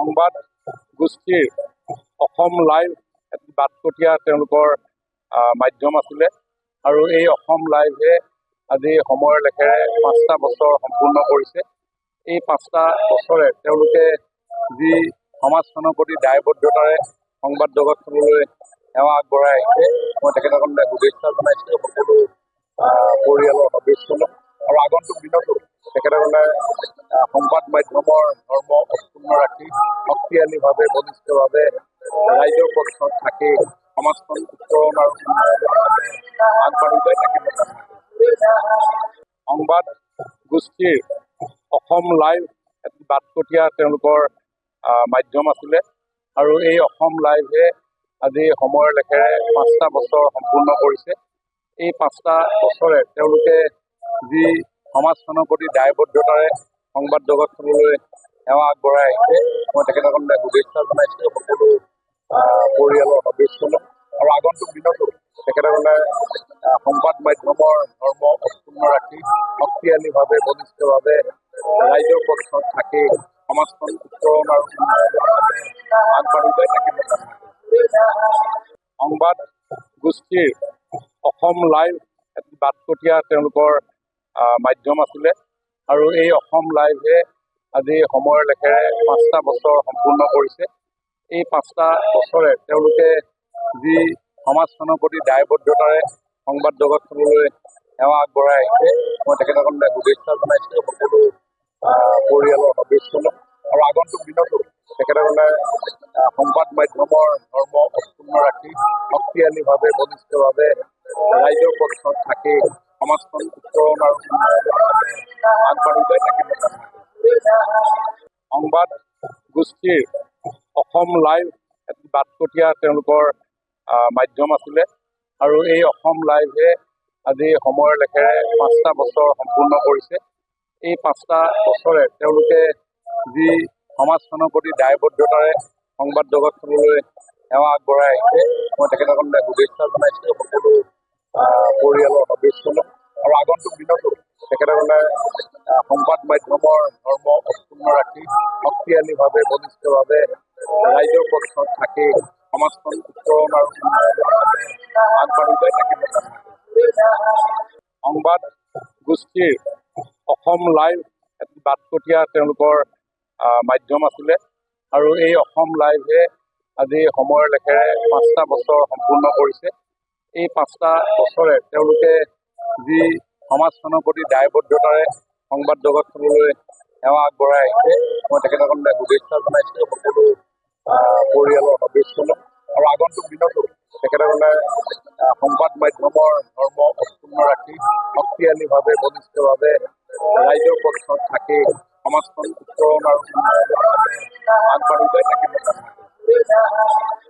সংবাদ গোষ্ঠীৰ অসম লাইভ এটি বাটকটীয়া তেওঁলোকৰ মাধ্যম আছিলে আৰু এই অসম লাইভে আজি সময়ৰ লেখেৰে ৫টা বছৰ সম্পূৰ্ণ কৰিছে। এই ৫টা বছৰে তেওঁলোকে যি সমাজখনৰ প্ৰতি দায়বদ্ধতাৰে সংবাদ জগতখনলৈ সেৱা আগবঢ়াই আহিছে, মই তেখেতসকললৈ শুভেচ্ছা জনাইছোঁ সকলো পৰিয়ালৰ সদস্যলৈ। আৰু আগন্তুক দিনতো তেখেতসকলে সংবাদ মাধ্যমৰ ধৰ্ম অক্ষুণ্ণ ৰাখি শক্তিশালীভাৱে বলিষ্ঠভাৱে ৰাইজৰ পক্ষত থাকি সমাজখন উত্তৰণ আৰু উন্নয়নৰ বাবে আগবাঢ়ি যায় তাকে মই কামনা কৰিছোঁ। সংবাদ গোষ্ঠীৰ অসম লাইভ এটি বাটকটীয়া তেওঁলোকৰ মাধ্যম আছিলে আৰু এই অসম লাইভে আজি সময়ৰ লেখেৰে ৫টা বছৰ সম্পূৰ্ণ কৰিছে। এই ৫টা বছৰে তেওঁলোকে যি সমাজখনৰ প্ৰতি দায়বদ্ধতাৰে সংবাদ জগতখনলৈ সেৱা আগবঢ়াই আহিছে, মই তেখেতসকললৈ শুভেচ্ছা জনাইছোঁ সকলো পৰিয়ালৰ সদস্যলৈ। আৰু আগন্তুক দিনতো তেখেতসকলে সংবাদ মাধ্যমৰ ধৰ্ম অক্ষুণ্ণ ৰাখি শক্তিশালীভাৱে বলিষ্ঠভাৱে ৰাইজৰ পক্ষত থাকি সমাজখন উত্তৰণ আৰু উন্নয়নৰ বাবে আগবাঢ়ি যায় তাকে মই কামনা কৰিছোঁ। সংবাদ গোষ্ঠীৰ অসম লাইভ এটি বাটকটীয়া তেওঁলোকৰ মাধ্যম আছিলে আৰু এই অসম লাইভে আজি সময়ৰ লেখেৰে ৫টা বছৰ সম্পূৰ্ণ কৰিছে। এই ৫টা বছৰে তেওঁলোকে যি সমাজখনৰ প্ৰতি দায়বদ্ধতাৰে সংবাদ জগতখনলৈ সেৱা আগবঢ়াই আহিছে, মই তেখেতসকললৈ শুভেচ্ছা জনাইছোঁ সকলো পৰিয়ালৰ সদস্যলৈ। আৰু আগন্তুক দিনতো তেখেতসকলে সংবাদ মাধ্যমৰ ধৰ্ম অক্ষুণ্ণ ৰাখি শক্তিশালীভাৱে বলিষ্ঠভাৱে ৰাইজৰ পক্ষত থাকি সমাজখন উত্তৰণ আৰু উন্নয়নৰ বাবে আগবাঢ়ি যায় তাকে মই কামনা কৰিছোঁ। সংবাদ গোষ্ঠীৰ অসম লাইভ এটি বাটকটীয়া তেওঁলোকৰ মাধ্যম আছিলে আৰু এই অসম লাইভে আজি সময়ৰ লেখেৰে ৫টা বছৰ সম্পূৰ্ণ কৰিছে। এই ৫টা বছৰে তেওঁলোকে যি সমাজখনৰ প্ৰতি দায়বদ্ধতাৰে সংবাদ জগতখনলৈ সেৱা আগবঢ়াই আহিছে, মই তেখেতসকললৈ শুভেচ্ছা জনাইছোঁ সকলো পৰিয়ালৰ সদস্যলৈ। আৰু আগন্তুক দিনতো তেখেতসকলে সংবাদ মাধ্যমৰ ধৰ্ম অক্ষুণ্ণ ৰাখি শক্তিশালীভাৱে বলিষ্ঠভাৱে ৰাইজৰ পক্ষত থাকি সমাজখন উত্তৰণ আৰু উন্নয়নৰ বাবে আগবাঢ়ি যায় তাকে মই কামনা কৰিছোঁ। সংবাদ গোষ্ঠীৰ অসম লাইভ এটি বাটকটীয়া তেওঁলোকৰ মাধ্যম আছিলে আৰু এই অসম লাইভে আজি সময়ৰ লেখেৰে ৫টা বছৰ সম্পূৰ্ণ কৰিছে। এই ৫টা বছৰে তেওঁলোকে যি সমাজখনৰ প্ৰতি দায়বদ্ধতাৰে সংবাদ জগতখনলৈ সেৱা আগবঢ়াই আহিছে, মই তেখেতসকললৈ শুভেচ্ছা জনাইছোঁ সকলো পৰিয়ালৰ সদস্যলৈ। আৰু আগন্তুক দিনতো তেখেতসকলে সংবাদ মাধ্যমৰ ধৰ্ম অক্ষুণ্ণ ৰাখি শক্তিশালীভাৱে বলিষ্ঠভাৱে ৰাইজৰ পক্ষত থাকি সমাজখন উত্তৰণ আৰু উন্নয়নৰ বাবে আগবাঢ়ি যায় তাকে মই কামনা কৰিছোঁ।